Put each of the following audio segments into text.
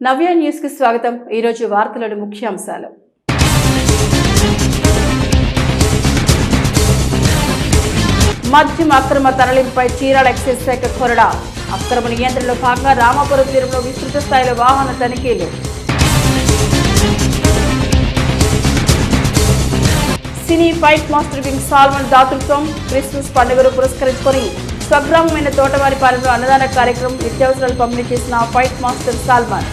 నవ్య news కి స్వాగతం। ఈ రోజు వార్తల ముఖ్యాంశాలు। మద్యం అక్రమ తరలింపుపై చీరాల ఎక్సైజ్ శాఖ కొరడా। అక్రమ నియంత్రణలో భాగంగా రామాపురం తీరంలో విస్తృత స్థాయిలో వాహన తనిఖీలు। సినీ ఫైట్ మాస్టర్ కింగ్ సాల్మన్ దాతృత్వం క్రిస్మస్ పండుగను పురస్కరించుకొని స్వగ్రామమైన తోటవారిపాలెంలో అన్నదాన కార్యక్రమం నిత్యావసరాలు పంపిణీ చేసిన ఫైట్ మాస్టర్ సాల్మన్।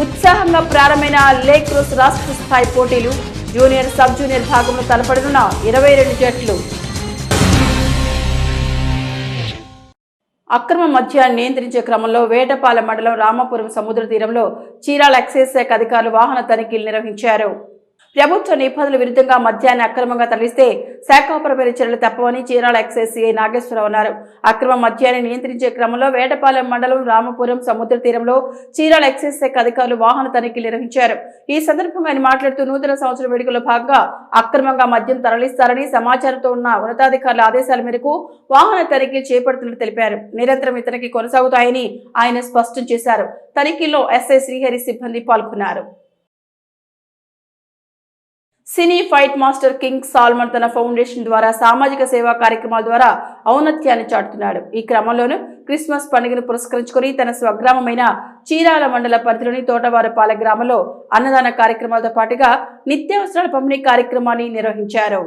ఉత్సాహంగా ప్రారంభమైన లేక్రోస్ రాష్ట్ర స్థాయి పోటీలు జూనియర్ సబ్ జూనియర్ భాగంలో తలపడనున్న 22 జట్లు। అక్రమ మద్యాన్ని నియంత్రించే క్రమంలో వేటపాలెం మండలం రామాపురం సముద్ర తీరంలో చీరాల ఎక్సైజ్ శాఖ అధికారులు వాహన తనిఖీలు నిర్వహించారు। ప్రభుత్వ నిబంధనల విరుద్ధంగా మద్యాన్ని అక్రమంగా తరలిస్తే శాఖాపరమైన చర్యలు తప్పవని చీరాల ఎక్సైజ్ సిఐ నాగేశ్వరరావు అన్నారు। అక్రమ మద్యాన్ని నియంత్రించే క్రమంలో వేటపాలెం మండలం రామపురం సముద్ర తీరంలో చీరాల ఎక్సైజ్ శాఖ అధికారులు వాహన తనిఖీలు నిర్వహించారు। ఈ సందర్భంగా ఆయన మాట్లాడుతూ నూతన సంవత్సర వేడుకలో భాగంగా అక్రమంగా మద్యం తరలిస్తారని సమాచారంతో ఉన్న ఉన్నతాధికారుల ఆదేశాల మేరకు వాహన తనిఖీలు చేపడుతున్నట్టు తెలిపారు। నిరంతరం ఇతనికి కొనసాగుతాయని ఆయన స్పష్టం చేశారు। తనిఖీల్లో ఎస్ఐ శ్రీహరి సిబ్బంది పాల్గొన్నారు। సినీ ఫైట్ మాస్టర్ కింగ్ సాల్మన్ తన ఫౌండేషన్ ద్వారా సామాజిక సేవా కార్యక్రమాల ద్వారా ఔన్నత్యాన్ని చాటుతున్నాడు। ఈ క్రమంలోనూ క్రిస్మస్ పండుగను పురస్కరించుకొని తన స్వగ్రామమైన చీరాల మండల పరిధిలోని తోటవారిపాలెం గ్రామంలో అన్నదాన కార్యక్రమాలతో పాటుగా నిత్యావసరాల పంపిణీ కార్యక్రమాన్ని నిర్వహించారు।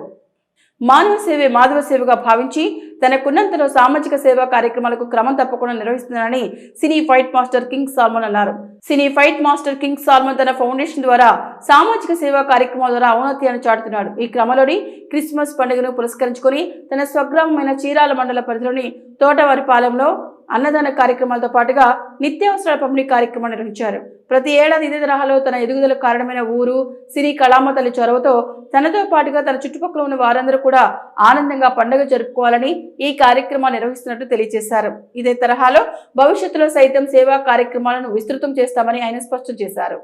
మానవ సేవే మాధవ సేవగా భావించి తనకున్నంతలో సామాజిక సేవా కార్యక్రమాలకు క్రమం తప్పకుండా నిర్వహిస్తున్నారని సినీ ఫైట్ మాస్టర్ కింగ్ సాల్మన్ అన్నారు। సినీ ఫైట్ మాస్టర్ కింగ్ సాల్మన్ తన ఫౌండేషన్ ద్వారా సామాజిక సేవా కార్యక్రమాల ద్వారా ఔన్నత్యాన్ని చాటుతున్నాడు। ఈ క్రమంలోని క్రిస్మస్ పండుగను పురస్కరించుకొని తన స్వగ్రామమైన చీరాల మండల పరిధిలోని తోటవారిపాలెంలో అన్నదాన కార్యక్రమాలతో పాటుగా నిత్యావసరాల పంపిణీ కార్యక్రమం నిర్వహించారు। ప్రతి ఏడాది ఇదే తరహాలో తన ఎదుగుదలకు కారణమైన ఊరు సినీ కళామ తల్లి చొరవతో తనతో పాటుగా తన చుట్టుపక్కల ఉన్న వారందరూ కూడా ఆనందంగా పండుగ జరుపుకోవాలని ఈ కార్యక్రమాన్ని నిర్వహిస్తున్నట్టు తెలియజేశారు। ఇదే తరహాలో భవిష్యత్తులో సైతం సేవా కార్యక్రమాలను విస్తృతం చేస్తామని ఆయన స్పష్టం చేశారు।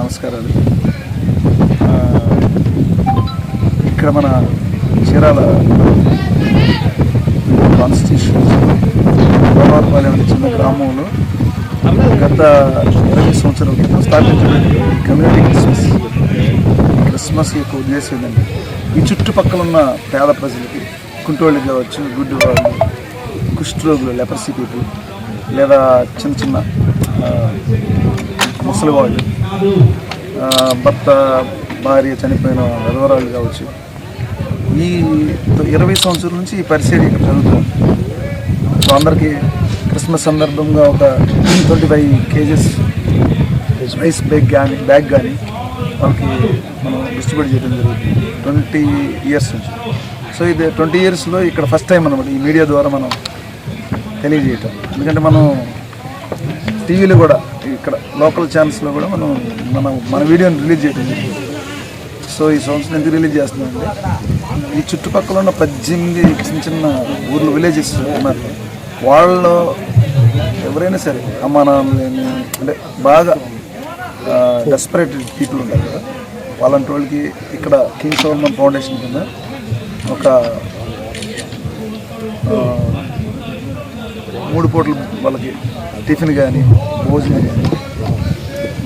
నమస్కారాలు। ఇక్కడ మన చీరాల కాన్స్టిట్యూషన్ గోవాపాలెం అనే చిన్న గ్రామంలో గత 20 సంవత్సరాల క్రితం స్థాపించబడిన కమ్యూనిటీ క్రిస్మస్ యొక్క ఉద్దేశం ఏంటంటే ఈ చుట్టుపక్కల ఉన్న పేద ప్రజలకి కుంటోళ్ళకి కావచ్చు, గుడ్డి వాళ్ళు, కుష్ఠరోగులు, లెపర్సీ పీపుల్, లేదా చిన్న చిన్న ముసలి వాళ్ళు, భర్త భార్య చనిపోయిన విధవరాలు కావచ్చు, ఈ 20 సంవత్సరాల నుంచి ఈ పరిస్థితి ఇక్కడ జరుగుతుంది। సో అందరికీ క్రిస్మస్ సందర్భంగా ఒక 25 kgs రైస్ బ్యాగ్ కానీ వాళ్ళకి మనం డిస్ట్రిబ్యూట్ చేయడం జరుగుతుంది 20 years నుంచి। సో ఇది 20 yearsలో ఇక్కడ ఫస్ట్ టైం అన్నమాట ఈ మీడియా ద్వారా మనం తెలియజేయటం। ఎందుకంటే మనం టీవీలో కూడా ఇక్కడ లోకల్ ఛానల్స్లో కూడా మన వీడియోని రిలీజ్ చేయడం జరిగింది। సో ఈ సంవత్సరం ఎందుకు రిలీజ్ చేస్తున్నామంటే ఈ చుట్టుపక్కల ఉన్న 18 చిన్న చిన్న ఊర్లు విలేజెస్ ఉన్నారు, వాళ్ళు ఎవరైనా సరే అమ్మా నాన్నలేని అంటే బాగా డెస్పరేట్ పీపుల్ ఉంటారు కదా, వాళ్ళంటి వాళ్ళకి ఇక్కడ కింగ్ సాల్మన్ ఫౌండేషన్ కింద ఒక 3 పూటలు వాళ్ళకి టిఫిన్ కానీ భోజనం కానీ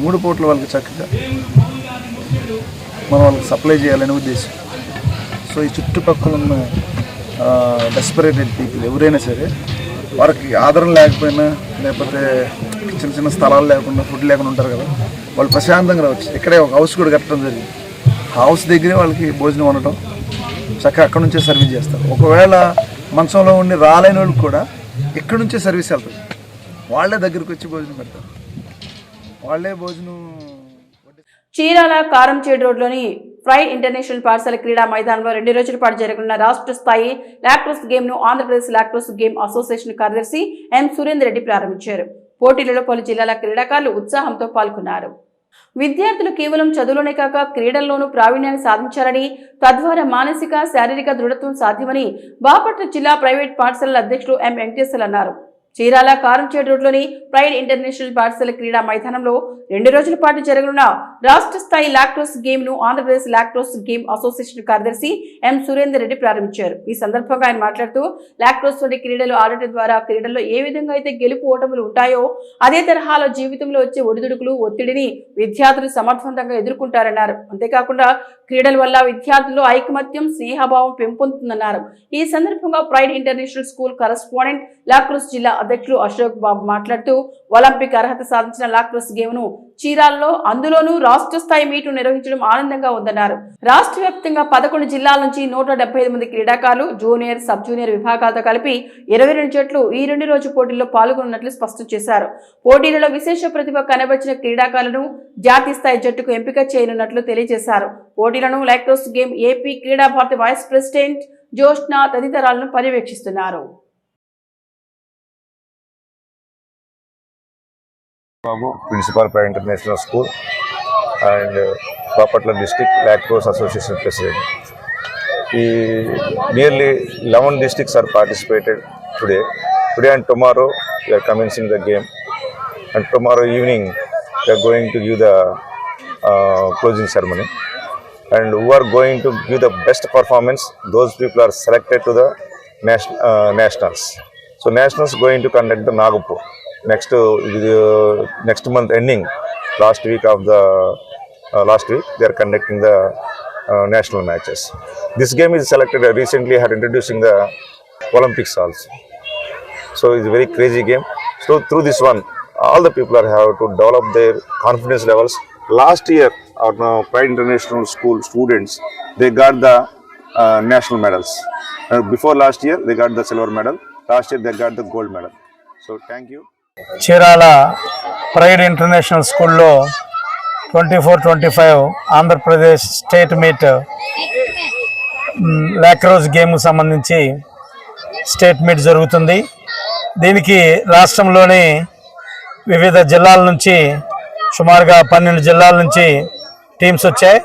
3 పూటలు వాళ్ళకి చక్కగా మనం వాళ్ళకి సప్లై చేయాలనే ఉద్దేశం। సో ఈ చుట్టుపక్కల ఉన్న డెస్పరేటెడ్ పీపుల్ ఎవరైనా సరే వారికి ఆదరణ లేకపోయినా లేకపోతే చిన్న చిన్న స్థలాలు లేకుండా ఫుడ్ లేకుండా ఉంటారు కదా, వాళ్ళు ప్రశాంతంగా రావచ్చు। ఇక్కడే ఒక హౌస్ కూడా కట్టడం జరిగింది, హౌస్ దగ్గరే వాళ్ళకి భోజనం వండటం చక్కగా అక్కడ నుంచే సర్వీస్ చేస్తారు। ఒకవేళ మంచంలో ఉండి రాలేని వాళ్ళకి కూడా ఇక్కడ నుంచే సర్వీస్ వెళ్తారు, వాళ్ళే దగ్గరికి వచ్చి భోజనం పెడతారు, వాళ్ళే భోజనం। చీరాల కారంచేడు రోడ్లోని ఫ్రై ఇంటర్నేషనల్ పాఠశాల క్రీడా మైదానంలో 2 రోజుల పాటు జరగనున్న రాష్ట్ర స్థాయి లాక్రోస్ గేమ్ ను ఆంధ్రప్రదేశ్ లాక్రోస్ గేమ్ అసోసియేషన్ కార్యదర్శి ఎం సురేందర్ రెడ్డి ప్రారంభించారు। పోటీలలో పలు జిల్లాల క్రీడాకారులు ఉత్సాహంతో పాల్గొన్నారు। విద్యార్థులు కేవలం చదువులోనే కాక క్రీడల్లోనూ ప్రావీణ్యాన్ని సాధించాలని, తద్వారా మానసిక శారీరక దృఢత్వం సాధ్యమని బాపట్ల జిల్లా ప్రైవేట్ పాఠశాలల అధ్యక్షులు ఎం వెంకటేశ్వర్లు అన్నారు। చీరాల కారంచేడు రోడ్లోని ప్రైడ్ ఇంటర్నేషనల్ పాఠశాల క్రీడా మైదానంలో 2 రోజుల పాటు జరగనున్న రాష్ట్ర స్థాయి లాక్రోస్ గేమ్ ను ఆంధ్రప్రదేశ్ లాక్రోస్ గేమ్ అసోసియేషన్ కార్యదర్శి ఎం సురేందర్ రెడ్డి ప్రారంభించారు. ఈ సందర్భంగా ఆయన మాట్లాడుతూ లాక్రోస్ వంటి క్రీడలు ఆడటం ద్వారా క్రీడల్లో ఏ విధంగా అయితే గెలుపు ఓటములు ఉంటాయో అదే తరహాలో జీవితంలో వచ్చే ఒడిదుడుకులు ఒత్తిడిని విద్యార్థులు సమర్థవంతంగా ఎదుర్కొంటారన్నారు. అంతేకాకుండా క్రీడల వల్ల విద్యార్థుల్లో ఐకమత్యం స్నేహభావం పెంపొందుతుందన్నారు. ఈ సందర్భంగా pride international school correspondent lacrosse జిల్లా అధ్యక్షులు అశోక్ బాబు మాట్లాడుతూ ఒలింపిక్ అర్హత సాధించిన లాక్రోస్ గేమ్ ను చీరాల్లో అందులోనూ రాష్ట్ర స్థాయి మీటు నిర్వహించడం ఆనందంగా ఉందన్నారు. రాష్ట్ర వ్యాప్తంగా 11 జిల్లాల నుంచి 175 మంది క్రీడాకారులు జూనియర్ సబ్ జూనియర్ విభాగాలతో కలిపి 22 జట్లు ఈ 2 రోజు పోటీల్లో పాల్గొన్నట్లు స్పష్టం చేశారు. పోటీలలో విశేష ప్రతిభ కనబరిచిన క్రీడాకారులను జాతీయ స్థాయి జట్టుకు ఎంపిక చేయనున్నట్లు తెలియజేశారు. పోటీలను lacrosse game AP Krida Bharati vice president Jyoshna తదితరాలను పర్యవేక్షిస్తున్నారు. Babu, Principal Pride International School and Bapatla District Lacrosse Association President. Nearly 11 districts are participated today. Today and tomorrow we are commencing the game, and tomorrow evening we are going to give the closing ceremony. And who are going to give the best performance, those people are selected to the nationals. So nationals going to conduct the Nagpur. Next month ending, last week they are conducting the national matches. This game is selected recently, had introducing the Olympics also. So it's a very crazy game. So through this one, all the people have to develop their confidence levels. Last year, our Pride International School students, they got the national medals. Before last year, they got the silver medal. Last year, they got the gold medal. So thank you. Chirala pride international స్కూల్లో 24-25 Andhra Pradesh state meet lacrosse game సంబంధించి state meet జరుగుతుంది. దీనికి రాష్ట్రంలోని వివిధ జిల్లాల నుంచి సుమారుగా 12 జిల్లాల నుంచి టీమ్స్ వచ్చాయి.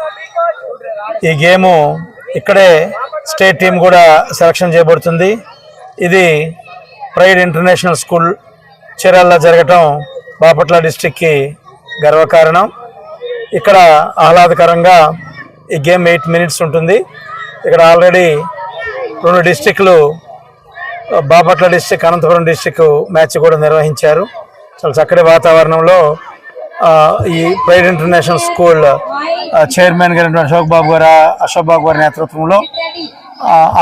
ఈ గేము ఇక్కడే స్టేట్ టీం కూడా సెలక్షన్ చేయబడుతుంది. ఇది ప్రైడ్ ఇంటర్నేషనల్ స్కూల్ చీరాల్లో జరగటం బాపట్ల డిస్ట్రిక్ట్కి గర్వకారణం. ఇక్కడ ఆహ్లాదకరంగా ఈ గేమ్ 8 minutes ఉంటుంది. ఇక్కడ ఆల్రెడీ 2 డిస్ట్రిక్ట్లు Bapatla district Anantapuram district match కూడా నిర్వహించారు. చాలా చక్కటి వాతావరణంలో ఈ ప్రైడ్ ఇంటర్నేషనల్ స్కూల్ చైర్మన్ గారు అశోక్ బాబు గారి నేతృత్వంలో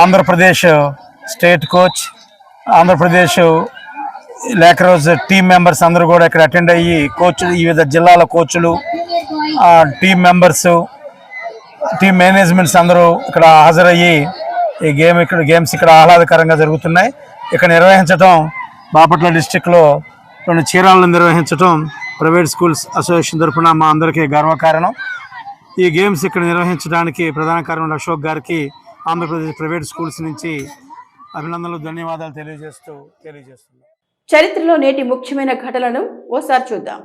Andhra Pradesh state coach, Andhra Pradesh lacrosse team members అందరూ కూడా ఇక్కడ అటెండ్ అయ్యి కోచ్లు, వివిధ జిల్లాల కోచ్లు, టీమ్ మెంబర్స్, టీమ్ మేనేజ్మెంట్స్ అందరూ ఇక్కడ హాజరయ్యి ఈ గేమ్స్ ఇక్కడ ఆహ్లాదకరంగా జరుగుతున్నాయి. ఇక్కడ నిర్వహించడం బాపట్ల డిస్టిక్లో 2 చీరాలను నిర్వహించడం ప్రైవేట్ స్కూల్స్ అసోసియేషన్ తరఫున మా అందరికీ గర్వకారణం. ఈ గేమ్స్ ఇక్కడ నిర్వహించడానికి ప్రధాన కారణం అశోక్ గారికి ఆంధ్రప్రదేశ్ ప్రైవేట్ స్కూల్స్ నుంచి అభినందనలు, ధన్యవాదాలు తెలియజేస్తున్నాను. చరిత్రలో నేటి ముఖ్యమైన ఘటనలను ఓసారి చూద్దాం.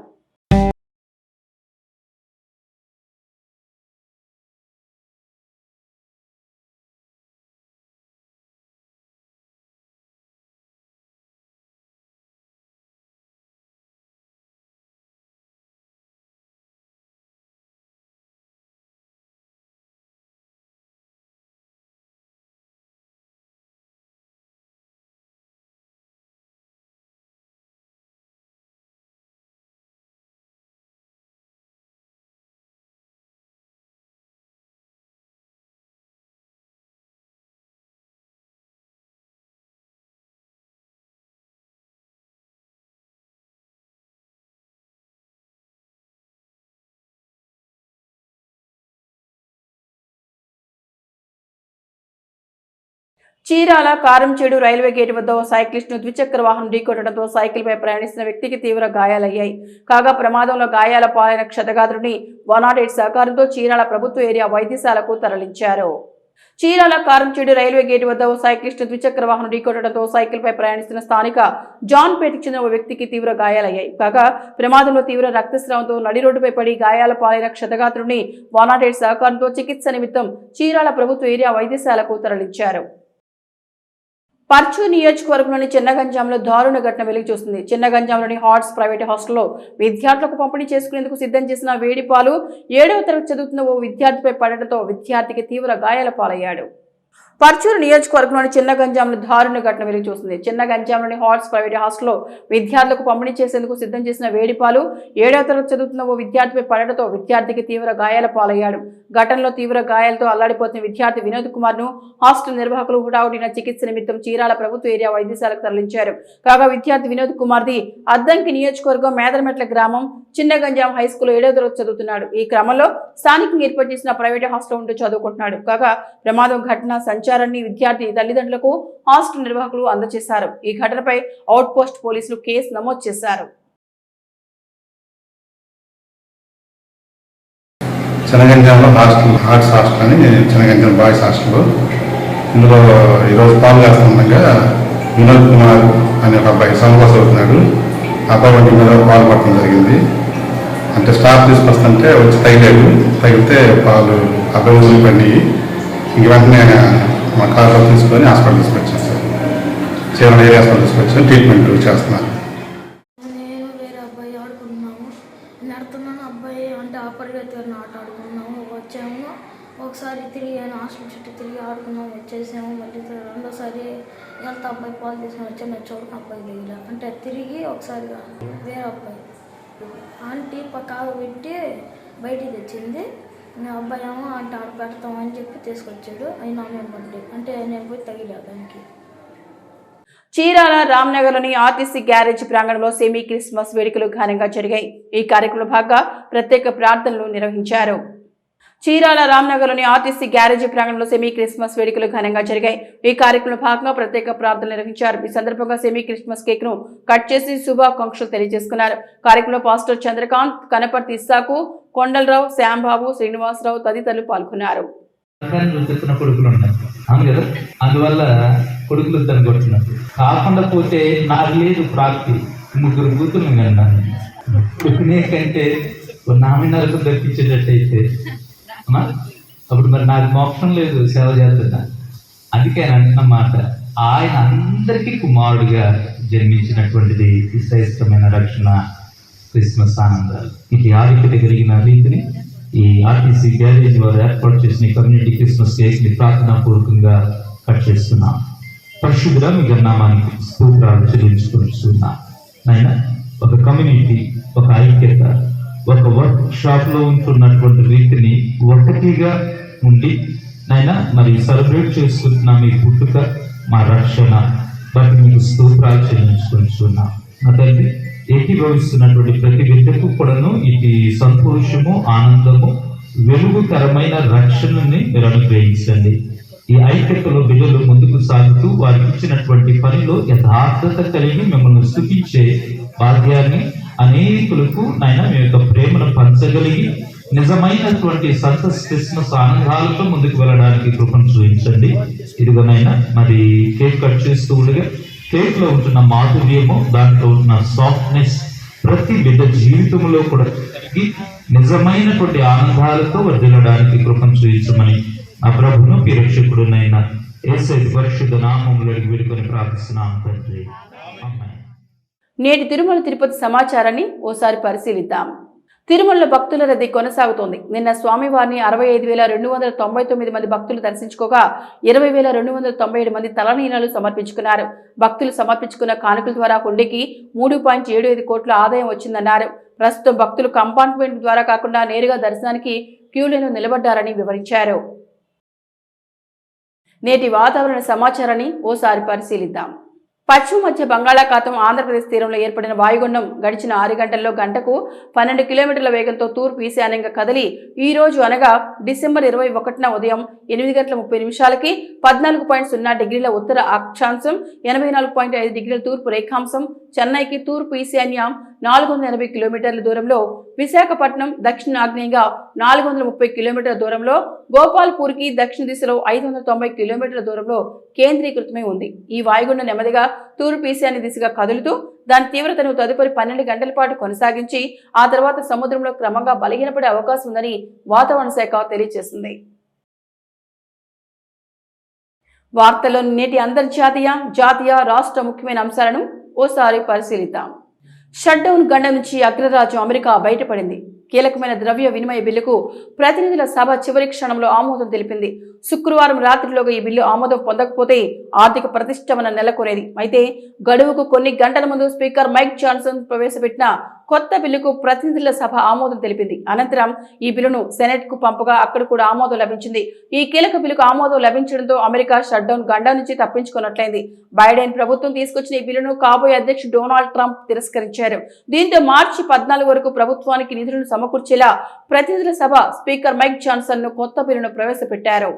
చీరాల కారంచేడు రైల్వే గేట్ వద్ద ఓ సైక్లిస్ట్ ను ద్విచక్ర వాహనం ఢీకొట్టడంతో సైకిల్ పై ప్రయాణిస్తున్న వ్యక్తికి తీవ్ర గాయాలయ్యాయి. కాగా ప్రమాదంలో గాయాల పాలైన క్షతగాత్రుడిని 108 సహకారంతో చీరాల ప్రభుత్వ ఏరియా వైద్యశాలకు తరలించారు. చీరాల కారంచేడు రైల్వే గేట్ వద్ద ఓ సైక్లిస్ట్ ద్విచక్ర వాహనం ఢీకొట్టడంతో సైకిల్ పై ప్రయాణిస్తున్న స్థానిక జాన్ పేటకు చెందిన ఓ వ్యక్తికి తీవ్ర గాయాలయ్యాయి. కాగా ప్రమాదంలో తీవ్ర రక్తస్రావంతో నడి రోడ్డుపై పడి గాయాల పాలైన క్షతగాత్రుడిని 108 సహకారంతో చికిత్స నిమిత్తం చీరాల ప్రభుత్వ ఏరియా వైద్యశాలకు తరలించారు. పర్చూరు నియోజకవర్గంలోని చిన్నగంజాంలో దారుణ ఘటన వెలుగు చూస్తుంది. చిన్నగంజాంలోని హార్ట్స్ ప్రైవేట్ హాస్టల్లో విద్యార్థులకు పంపిణీ చేసుకునేందుకు సిద్ధం చేసిన వేడి పాలు 7వ తరగతి చదువుతున్న ఓ విద్యార్థిపై పడటంతో విద్యార్థికి తీవ్ర గాయాల పాలయ్యాడు. పర్చూరు నియోజకవర్గంలోని చిన్నగంజాంలో దారుణ ఘటన వెలుగు చూస్తుంది. చిన్నగంజాంలోని హార్ట్స్ ప్రైవేట్ హాస్టల్లో విద్యార్థులకు పంపిణీ చేసేందుకు సిద్ధం చేసిన వేడిపాలు 7వ తరగతి చదువుతున్న ఓ విద్యార్థిపై పడటంతో విద్యార్థికి తీవ్ర గాయాల పాలయ్యాడు. ఘటనలో తీవ్ర గాయాలతో అల్లాడిపోతున్న విద్యార్థి వినోద్ కుమార్ ను హాస్టల్ నిర్వాహకులు హుటాహుటిన చికిత్స నిమిత్తం చీరాల ప్రభుత్వ ఏరియా వైద్యశాలకు తరలించారు. కాగా విద్యార్థి వినోద్ కుమార్ది అద్దంకి నియోజకవర్గం మేదరమెట్ల గ్రామం చిన్నగంజాం హై స్కూల్ 7వ తరగతి చదువుతున్నాడు. ఈ క్రమంలో స్థానికంగా ఏర్పాటు చేసిన ప్రైవేట్ హాస్టల్ ఉంటూ చదువుకుంటున్నాడు. కాగా ప్రమాదం ఘటన సంచారాన్ని విద్యార్థి తల్లిదండ్రులకు హాస్టల్ నిర్వాహకులు అందజేశారు. ఈ ఘటనపై అవుట్ పోస్ట్ పోలీసులు కేసు నమోదు చేశారు. చిన్నగంజాంలో హార్ట్స్ హాస్టల్ అని చిన్నగంజాం బాయ్స్ హాస్టల్. ఇందులో ఈరోజు పాల్గొస్తుండగా వినోద్ కుమార్ అనే ఒక అబ్బాయి సమకోసం అవుతున్నాడు. అబ్బాయి వంటి మీద పాల్పడటం జరిగింది. అంటే స్టాఫ్ తీసుకొస్తుంటే వచ్చి తగిలితే పాలు అబ్బాయి ఊరిపడి ఇంక వెంటనే మా కార్లో తీసుకొని హాస్పిటల్ తీసుకొచ్చాం సార్. చీరాల ఏరియా హాస్పిటల్ తీసుకొచ్చాం, ట్రీట్మెంట్ చేస్తున్నారు. నేను వేరే అబ్బాయి ఆడుకుంటున్నాము. నడుతున్నాను, అబ్బాయి అంటే ఆ పరిగెత్తుకొని ఆట ఆడుకున్నాము. వచ్చాము, ఒకసారి తిరిగి హాస్టల్ చుట్టూ తిరిగి ఆడుకున్నాము, వచ్చేసాము. మళ్ళీ రెండోసారి ఎంత అబ్బాయి పాలు తీసుకొని వచ్చాము, నేను చూడక అబ్బాయి దిగిలా అంటే తిరిగి ఒకసారి వేరే అబ్బాయి ఆంటీ పక్క పెట్టి బయటికి తెచ్చింది. నేను అబ్బాయి ఏమో అంటే ఆడ పెడతామని చెప్పి తీసుకొచ్చాడు. అయినా మేము పడ్డి అంటే నేను పోయి తగిలా దానికి. చీరాల రామ్నగర్లోని ఆర్టీసీ గ్యారేజ్ ప్రాంగణంలో సెమీ క్రిస్మస్ వేడుకలు ఘనంగా జరిగాయి. ఈ కార్యక్రమంలో భాగంగా ప్రత్యేక ప్రార్థనలు నిర్వహించారు. చీరాల రామ్నగర్లోని ఆర్టీసీ గ్యారేజీ ప్రాంగణంలో సెమీ క్రిస్మస్ వేడుకలు ఘనంగా జరిగాయి. ఈ కార్యక్రమంలో భాగంగా ప్రత్యేక ప్రార్థనలు నిర్వహించారు. ఈ సందర్భంగా సెమీ క్రిస్మస్ కేక్ ను కట్ చేసి శుభాకాంక్షలు తెలియజేసుకున్నారు. కార్యక్రమంలో పాస్టర్ చంద్రకాంత్, కనపర్తి ఇస్సాకు, కొండలరావు, శ్యాంబాబు, శ్రీనివాసరావు తదితరులు పాల్గొన్నారు. అందువల్ల కొడుకులు తను కొడుతున్నారు. కాకుండా పోతే నాకు లేదు ప్రాప్తి, 3 కూతుర్లు కన్నాను. కంటే నామినరకు దక్కించేటట్టయితే అప్పుడు మరి నాకు మోక్షం లేదు, సేవ చేస్తున్నా. అందుకే ఆయన అంటున్న మాట, ఆయన అందరికీ కుమారుడుగా జన్మించినటువంటిది శ్రేష్టమైన రక్షణ క్రిస్మస్ ఆనందాలు. ఇది ఆధిక్యత కలిగిన రీతిని ఈ ఆర్టీసీ గ్యారేజ్ వారు ఏర్పాటు చేసిన కమ్యూనిటీ క్రిస్మస్ కేక్ ని ప్రార్థనాపూర్వకంగా కట్ చేస్తున్నాం. పరిశుద్ధ మీ నామానికి స్తోత్రాలు చెల్లించుకుంటున్నాం. ఆయన ఒక కమ్యూనిటీ, ఒక ఐక్యత, ఒక వర్క్ షాప్ లో ఉంటున్నటువంటి రీతిని ఒకటిగా ఉండి నాయన మరి సెలబ్రేట్ చేసుకుంటున్నాం. మీ పుట్టుక, మా రక్షణ బట్టి మీకు స్తోత్రాలు చెల్లించుకుంటున్నాం. నా తల్లి ఏకీభవిస్తున్నటువంటి ప్రతి బిడ్డకు కూడాను ఇది సంతోషము, ఆనందము, వెలుగుకరమైన రక్షణని మీరు అనుగ్రహించండి. ఈ ఐక్యతలో బిడ్డలు ముందుకు సాగుతూ వారికి ఇచ్చినటువంటి పనిలో యథార్థత కలిగి మిమ్మల్ని స్తుతించే భాగ్యాన్ని అనేకులకు నాయన మీ యొక్క ప్రేమను పంచగలిగి నిజమైనటువంటి సంతోష క్రిస్మస్ ఆనందాలతో ముందుకు వెళ్ళడానికి కృపను చూపించండి. ఇదిగోనైనా మరి కేక్ కట్ చేస్తూ ఉండగా కేక్ లో ఉంటున్న మాధుర్యము, దాంట్లో ఉన్న సాఫ్ట్నెస్ ప్రతి బిడ్డ జీవితంలో కూడా నిజమైనటువంటి ఆనందాలతో వర్ధిల్లడానికి కృపను చూపించమని ఆ ప్రభును రక్షకుడునైన యేసయ్య పరిశుద్ధ నామములో వేడుకొని ప్రార్థిస్తున్నాం తండ్రి. ఆమేన్. నేటి తిరుమల తిరుపతి సమాచారాన్ని ఓసారి పరిశీలిద్దాం. తిరుమలలో భక్తుల రద్దీ కొనసాగుతోంది. నిన్న స్వామివారిని 65,299 మంది భక్తులు దర్శించుకోగా 20,297 మంది తలనీలాలు సమర్పించుకున్నారు. భక్తులు సమర్పించుకున్న కానుకల ద్వారా హుండీకి 3.75 కోట్ల ఆదాయం వచ్చిందన్నారు. ప్రస్తుతం భక్తులు కంపార్ట్మెంట్ ద్వారా కాకుండా నేరుగా దర్శనానికి క్యూలైన్లో నిలబడ్డారని వివరించారు. నేటి వాతావరణ సమాచారాన్ని ఓసారి పరిశీలిద్దాం. పశ్చిమ మధ్య బంగాళాఖాతం ఆంధ్రప్రదేశ్ తీరంలో ఏర్పడిన వాయుగుండం గడిచిన 6 గంటల్లో గంటకు 12 కిలోమీటర్ల వేగంతో తూర్పు ఈశాన్యంగా కదిలి ఈ రోజు అనగా డిసెంబర్ 21న ఉదయం 8:30 14.0 డిగ్రీల ఉత్తర అక్షాంశం, 84.5 డిగ్రీల తూర్పు రేఖాంశం, చెన్నైకి తూర్పు ఈశాన్యం 480 కిలోమీటర్ల దూరంలో, విశాఖపట్నం దక్షిణ ఆగ్నేయంగా 430 కిలోమీటర్ల దూరంలో, గోపాల్పూర్కి దక్షిణ దిశలో 590 కిలోమీటర్ల దూరంలో కేంద్రీకృతమై ఉంది. ఈ వాయుగుండం నెమ్మదిగా తూర్పు ఈశాన్య దిశగా కదులుతూ దాని తీవ్రతను తదుపరి 12 గంటల పాటు కొనసాగించి ఆ తర్వాత సముద్రంలో క్రమంగా బలహీనపడే అవకాశం ఉందని వాతావరణ శాఖ తెలియజేసింది. వార్తల్లోని నేటి అంతర్జాతీయ జాతీయ రాష్ట్ర ముఖ్యమైన అంశాలను ఓసారి పరిశీలిద్దాం. షట్డౌన్ గండం నుంచి అగ్రరాజ్యం అమెరికా బయటపడింది. కీలకమైన ద్రవ్య వినిమయ బిల్లుకు ప్రతినిధుల సభ చివరి క్షణంలో ఆమోదం తెలిపింది. శుక్రవారం రాత్రిలోగా ఈ బిల్లు ఆమోదం పొందకపోతే ఆర్థిక ప్రతిష్టంభన నెలకొనేది. అయితే గడువుకు కొన్ని గంటల ముందు స్పీకర్ మైక్ జాన్సన్ ప్రవేశపెట్టిన కొత్త బిల్లుకు ప్రతినిధుల సభ ఆమోదం తెలిపింది. అనంతరం ఈ బిల్లును సెనెట్ కు పంపగా అక్కడ కూడా ఆమోదం లభించింది. ఈ కీలక బిల్లుకు ఆమోదం లభించడంతో అమెరికా షట్డౌన్ గండం నుంచి తప్పించుకున్నట్లయింది. బైడెన్ ప్రభుత్వం తీసుకొచ్చిన ఈ బిల్లును కాబోయే అధ్యక్షుడు డొనాల్డ్ ట్రంప్ తిరస్కరించారు. దీంతో మార్చి 14 వరకు ప్రభుత్వానికి నిధులను సమకూర్చేలా ప్రతినిధుల సభ స్పీకర్ మైక్ జాన్సన్ ను కొత్త బిల్లును ప్రవేశపెట్టారు.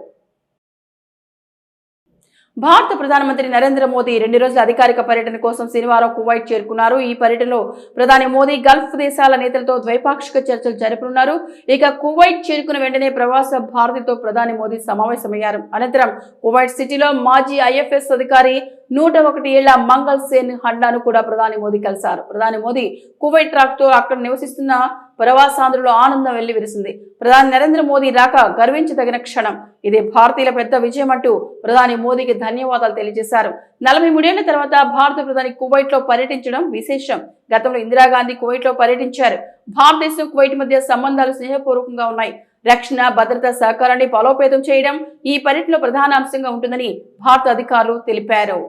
భారత ప్రధానమంత్రి నరేంద్ర మోదీ 2 రోజుల అధికారిక పర్యటన కోసం శనివారం కువైట్ చేరుకున్నారు. ఈ పర్యటనలో ప్రధాని మోదీ గల్ఫ్ దేశాల నేతలతో ద్వైపాక్షిక చర్చలు జరపనున్నారు. ఇక కువైట్ చేరుకున్న వెంటనే ప్రవాస భారతీయులతో ప్రధాని మోదీ సమావేశమయ్యారు. అనంతరం కువైట్ సిటీలో మాజీ ఐఎఫ్ఎస్ అధికారి 101 ఏళ్ల మంగల్ సేన్ హండాను కూడా ప్రధాని మోదీ కలిశారు. ప్రధాని మోదీ కువైట్ రాకతో అక్కడ నివసిస్తున్న ప్రవాసాంధ్రులు ఆనందం వెళ్లి విరిసింది. ప్రధాని నరేంద్ర మోదీ రాక గర్వించదగిన క్షణం. ఇది భారతీయుల పెద్ద విజయం అంటూ ప్రధాని మోదీకి ధన్యవాదాలు తెలియజేశారు. 43 ఏళ్ల తర్వాత భారత ప్రధాని కువైట్ లో పర్యటించడం విశేషం. గతంలో ఇందిరాగాంధీ కువైట్ లో పర్యటించారు. భారతదేశం కువైట్ మధ్య సంబంధాలు స్నేహపూర్వకంగా ఉన్నాయి. రక్షణ భద్రతా సహకారాన్ని బలోపేతం చేయడం ఈ పర్యటనలో ప్రధాన అంశంగా ఉంటుందని భారత అధికారులు తెలిపారు.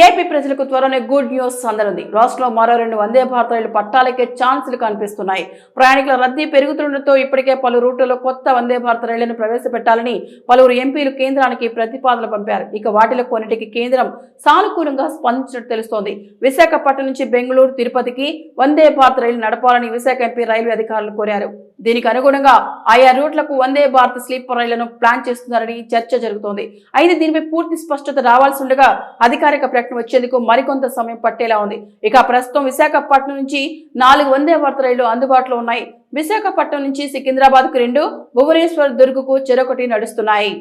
ఏపీ ప్రజలకు త్వరనే గుడ్ న్యూస్ అందనుంది. రాష్ట్రంలో మరో 2 వందే భారత్ రైళ్లు పట్టాలెక్కే ఛాన్సులు కనిపిస్తున్నాయి. ప్రయాణికుల రద్దీ పెరుగుతుండటంతో ఇప్పటికే పలు రూట్లలో కొత్త వందే భారత్ రైళ్లను ప్రవేశపెట్టాలని పలువురు ఎంపీలు కేంద్రానికి ప్రతిపాదనలు పంపారు. ఇక వాటిలో కొన్నిటికి కేంద్రం సానుకూలంగా స్పందించినట్టు తెలుస్తోంది. విశాఖపట్నం నుంచి బెంగళూరు తిరుపతికి వందే భారత్ రైలు నడపాలని విశాఖ ఎంపీ రైల్వే అధికారులు కోరారు. దీనికి అనుగుణంగా ఆయా రూట్లకు వందే భారత్ స్లీపర్ రైళ్లను ప్లాన్ చేస్తున్నారని చర్చ జరుగుతోంది. అయితే దీనిపై పూర్తి స్పష్టత రావాల్సి ఉండగా అధికారిక ప్రకటన వచ్చేందుకు మరికొంత సమయం పట్టేలా ఉంది. ఇక ప్రస్తుతం విశాఖపట్నం నుంచి 4 వందే భారత్ రైళ్లు అందుబాటులో ఉన్నాయి. విశాఖపట్నం నుంచి సికింద్రాబాద్ కు 2, భువనేశ్వర్ దుర్గ్కు చెరొకటి నడుస్తున్నాయి.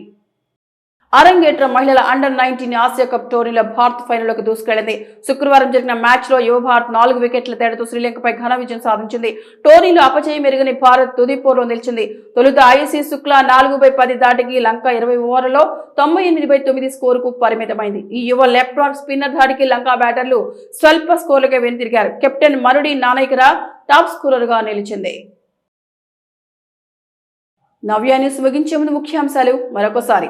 అరంగేట్ర మహిళల అండర్-19 ఆసియా కప్ టోర్నీలో భారత్ ఫైనల్లోకి దూసుకెళ్లింది. శుక్రవారం జరిగిన మ్యాచ్ లో యువ భారత్ 4 వికెట్ల తేడాతో శ్రీలంకపై ఘన విజయం సాధించింది. టోర్నీలో అపజయం మెరుగని భారత్ తుది పోరులో నిలిచింది. తొలుత ఐసీ శుక్లా 4/10 దాటికి లంక 20 ఓవర్లలో 98/9 స్కోరుకు పరిమితమైంది. ఈ యువ లెఫ్ట్ ఆర్మ్ స్పిన్నర్ ధాటికి లంకా బ్యాటర్లు స్వల్ప స్కోర్లకే వెనుతిరిగారు. కెప్టెన్ మరుడి నానైకర టాప్ స్కోరర్ గా నిలిచింది. నవ్య న్యూస్ ముగించే ముందు ముఖ్యాంశాలు మరొకసారి.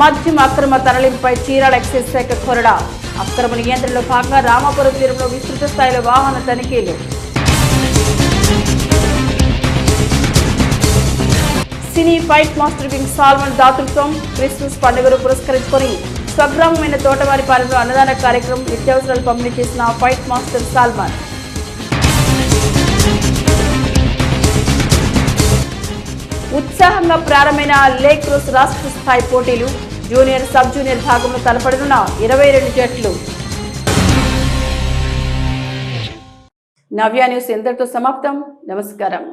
మద్యం అక్రమ తరలింపుపై చీరాల ఎక్సైజ్ శాఖ కొరడా. అక్రమ నియంత్రణలో భాగంగా రామాపురం తీరంలో విస్తృత స్థాయిలో వాహన తనిఖీలు. సినీ ఫైట్ మాస్టర్ కింగ్ సాల్మన్ దాతృత్వం. క్రిస్మస్ పండుగను పురస్కరించుకొని స్వగ్రామమైన తోటవారిపాలెంలో అన్నదాన కార్యక్రమం. నిత్యావసరాలు పంపిణీ చేసిన ఫైట్ మాస్టర్ సాల్మన్. ఉత్సాహంగా ప్రారంభమైన లేక్ క్రోస్ రాష్ట్ర స్థాయి పోటీలు. జూనియర్ సబ్ జూనియర్ భాగంలో తలపడనున్న 22 జట్లు. నవ్య న్యూస్ ఇంతటితో సమాప్తం. నమస్కారం.